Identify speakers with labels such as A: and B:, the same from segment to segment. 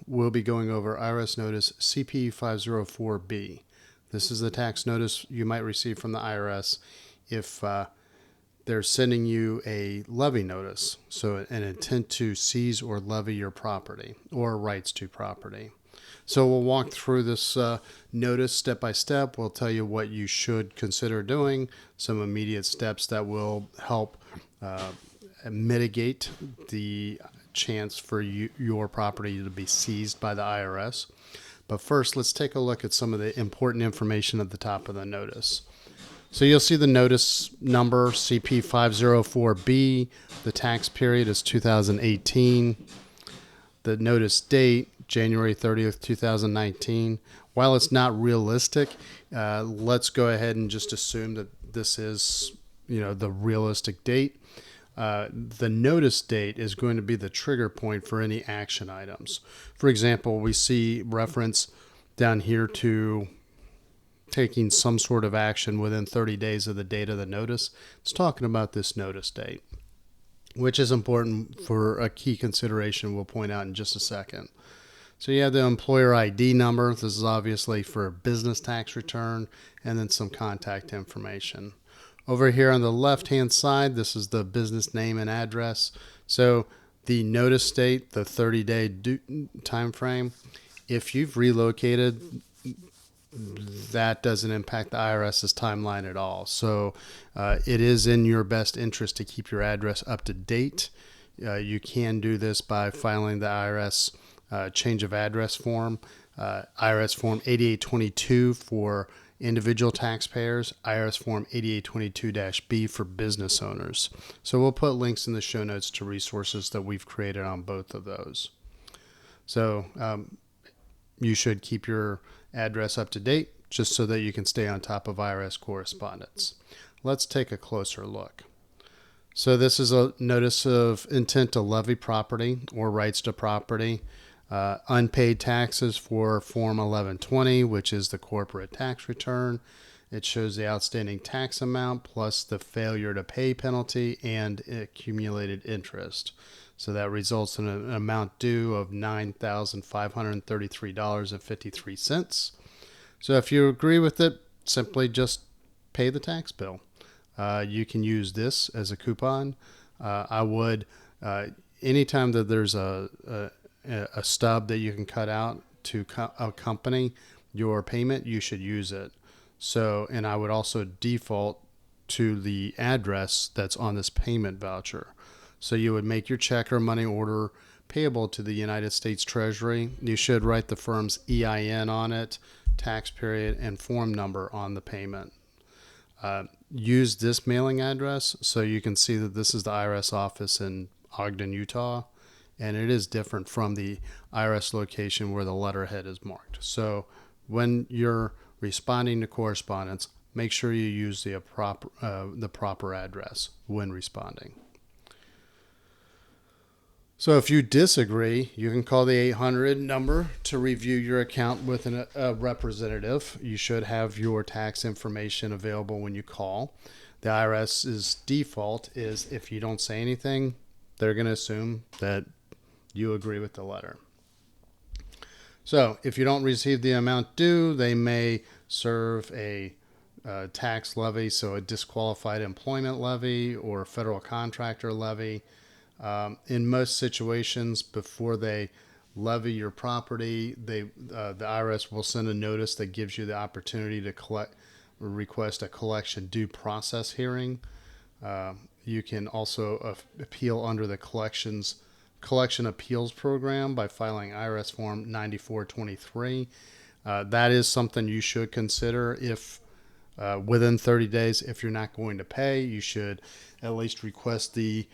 A: we'll be going over IRS Notice CP504B. This is the tax notice you might receive from the IRS if they're sending you a levy notice, so an intent to seize or levy your property or rights to property. So we'll walk through this notice step by step. We'll tell you what you should consider doing, some immediate steps that will help mitigate the chance for your property to be seized by the IRS. But first, let's take a look at some of the important information at the top of the notice. So you'll see the notice number, CP504B. The tax period is 2018. The notice date, January 30th, 2019. While it's not realistic, let's go ahead and just assume that this is, the realistic date. The notice date is going to be the trigger point for any action items. For example, we see reference down here to taking some sort of action within 30 days of the date of the notice. It's talking about this notice date, which is important for a key consideration we'll point out in just a second. So you have the employer ID number. This is obviously for a business tax return, and then some contact information. Over here on the left-hand side, this is the business name and address. So the notice date, the 30-day time frame, if you've relocated, that doesn't impact the IRS's timeline at all. So it is in your best interest to keep your address up to date. You can do this by filing the IRS change of address form, IRS form 8822 for individual taxpayers, IRS form 8822-B for business owners. So we'll put links in the show notes to resources that we've created on both of those. So you should keep your address up to date just so that you can stay on top of IRS correspondence. Let's take a closer look. So this is a notice of intent to levy property or rights to property. Unpaid taxes for Form 1120, which is the corporate tax return. It shows the outstanding tax amount plus the failure to pay penalty and accumulated interest. So that results in an amount due of $9,533.53. So if you agree with it, simply just pay the tax bill. You can use this as a coupon. I would, anytime that there's a stub that you can cut out to accompany your payment, you should use it. So, and I would also default to the address that's on this payment voucher. So you would make your check or money order payable to the United States Treasury. You should write the firm's EIN on it, tax period, and form number on the payment. Use this mailing address so you can see that this is the IRS office in Ogden, Utah. And it is different from the IRS location where the letterhead is marked. So when you're responding to correspondence, make sure you use the proper address when responding. So if you disagree, you can call the 800 number to review your account with a representative. You should have your tax information available when you call. The IRS's default is if you don't say anything, they're going to assume that you agree with the letter. So if you don't receive the amount due, they may serve a tax levy, so a disqualified employment levy or a federal contractor levy. In most situations, before they levy your property, the IRS will send a notice that gives you the opportunity to request a collection due process hearing. You can also appeal under the collection appeals program by filing IRS form 9423. That is something you should consider if within 30 days. If you're not going to pay, you should at least request the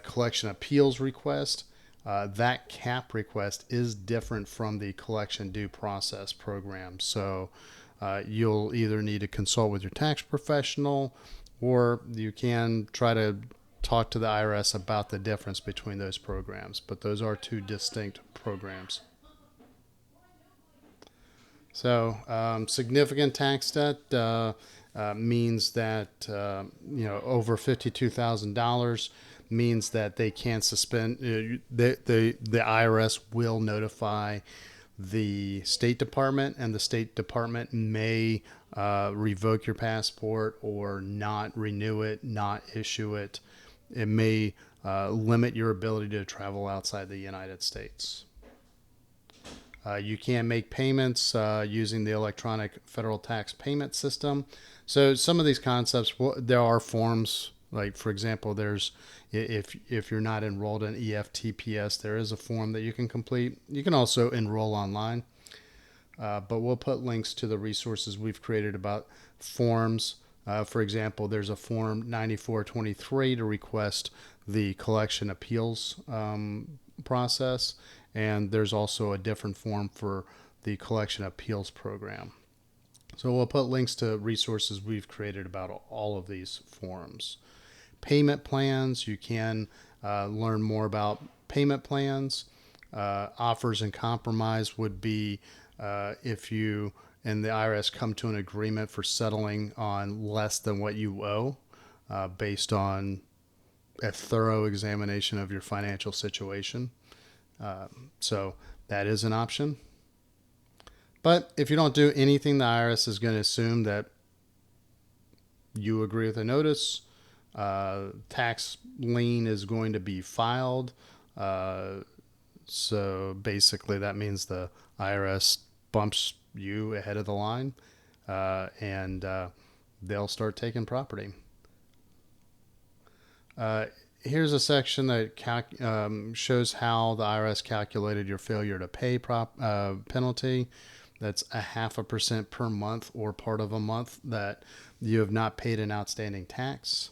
A: collection appeals request. That CAP request is different from the collection due process program. So you'll either need to consult with your tax professional, or you can try to talk to the IRS about the difference between those programs. But those are two distinct programs. So significant tax debt means that over $52,000. means that they can suspend. The IRS will notify the State Department, and the State Department may revoke your passport or not renew it, not issue it. It may limit your ability to travel outside the United States. You can make payments using the electronic federal tax payment system. So some of these concepts, there are forms. Like for example, there's if you're not enrolled in EFTPS, there is a form that you can complete. You can also enroll online, but we'll put links to the resources we've created about forms. For example, there's a form 9423 to request the collection appeals process, and there's also a different form for the collection appeals program. So we'll put links to resources we've created about all of these forms. Payment plans, you can learn more about payment plans. Offers and compromise would be if you and the IRS come to an agreement for settling on less than what you owe based on a thorough examination of your financial situation. So that is an option. But if you don't do anything, the IRS is going to assume that you agree with the notice. Tax lien is going to be filed. So basically that means the IRS bumps you ahead of the line, and they'll start taking property. Here's a section that shows how the IRS calculated your failure to pay penalty. That's 0.5% per month or part of a month that you have not paid an outstanding tax.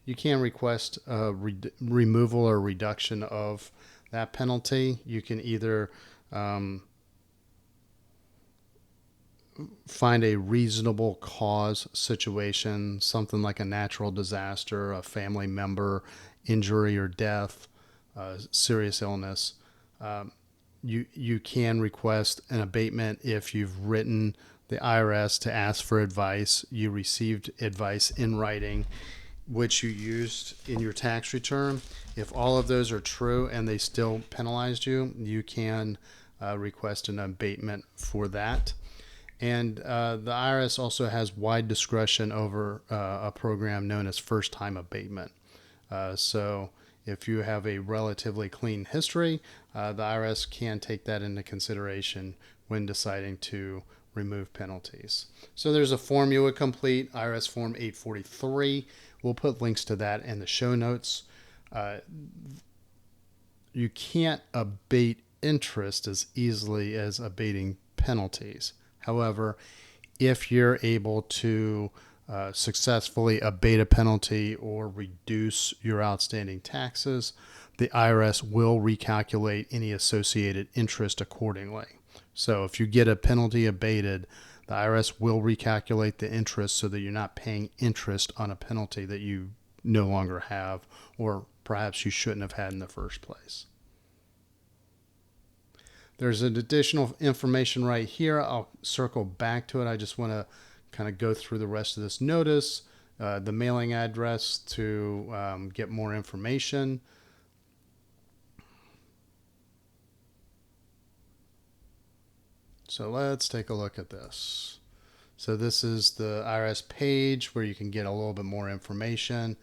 A: You can request a removal or reduction of that penalty. You can either find a reasonable cause situation, something like a natural disaster, a family member injury or death, serious illness. You can request an abatement if you've written the IRS to ask for advice. You received advice in writing, which you used in your tax return. If all of those are true and they still penalized you, you can request an abatement for that. And the IRS also has wide discretion over a program known as first-time abatement. So if you have a relatively clean history, the IRS can take that into consideration when deciding to remove penalties. So there's a form you would complete, IRS Form 843. We'll put links to that in the show notes. You can't abate interest as easily as abating penalties. However, if you're able to successfully abate a penalty or reduce your outstanding taxes, the IRS will recalculate any associated interest accordingly. So if you get a penalty abated, the IRS will recalculate the interest so that you're not paying interest on a penalty that you no longer have, or perhaps you shouldn't have had in the first place. There's an additional information right here. I'll circle back to it. I just want to kind of go through the rest of this notice, the mailing address to get more information. So let's take a look at this. So this is the IRS page where you can get a little bit more information.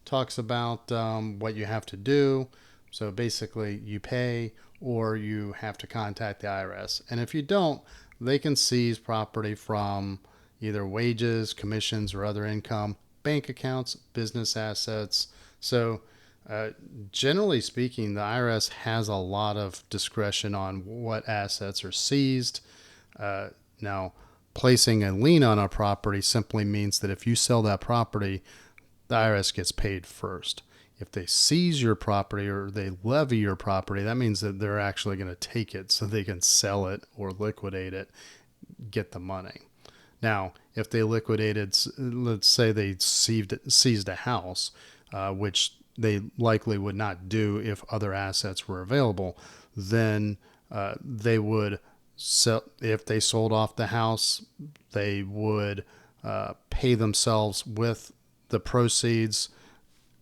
A: Talks about what you have to do. So basically you pay or you have to contact the IRS. And if you don't, they can seize property from either wages, commissions, or other income, bank accounts, business assets. So generally speaking, the IRS has a lot of discretion on what assets are seized. Now, placing a lien on a property simply means that if you sell that property, the IRS gets paid first. If they seize your property or they levy your property, that means that they're actually going to take it so they can sell it or liquidate it, get the money. Now, if they liquidated, let's say they seized a house, which they likely would not do if other assets were available, then they would sell. If they sold off the house, they would pay themselves with the proceeds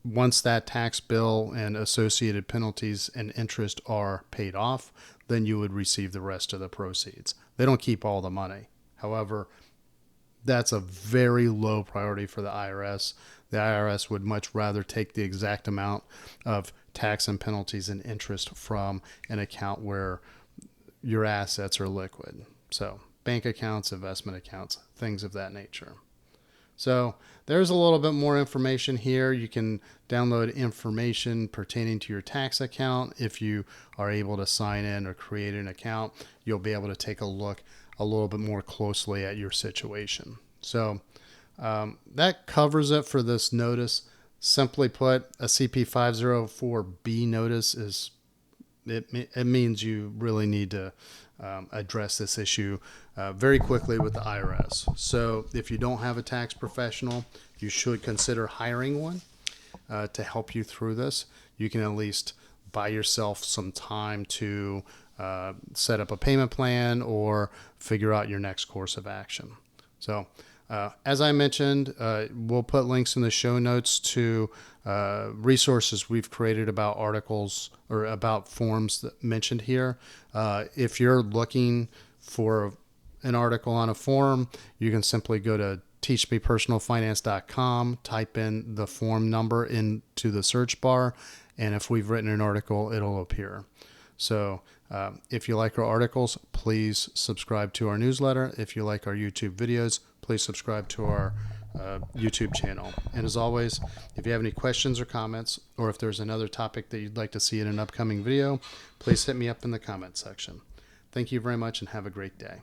A: once that tax bill and associated penalties and interest are paid off, then you would receive the rest of the proceeds. They don't keep all the money. However, that's a very low priority for the IRS. The IRS would much rather take the exact amount of tax and penalties and interest from an account where your assets are liquid. So bank accounts, investment accounts, things of that nature. So there's a little bit more information here. You can download information pertaining to your tax account. If you are able to sign in or create an account, you'll be able to take a look a little bit more closely at your situation. So that covers it for this notice. Simply put, a CP504B notice is it means you really need to address this issue very quickly with the IRS. So if you don't have a tax professional, you should consider hiring one to help you through this. You can at least buy yourself some time to set up a payment plan or figure out your next course of action. So as I mentioned, we'll put links in the show notes to resources we've created about articles or about forms that mentioned here. If you're looking for an article on a form, you can simply go to teachmepersonalfinance.com, type in the form number into the search bar, and if we've written an article, it'll appear. So if you like our articles, please subscribe to our newsletter. If you like our YouTube videos, please subscribe to our YouTube channel. And as always, if you have any questions or comments, or if there's another topic that you'd like to see in an upcoming video, please hit me up in the comment section. Thank you very much and have a great day.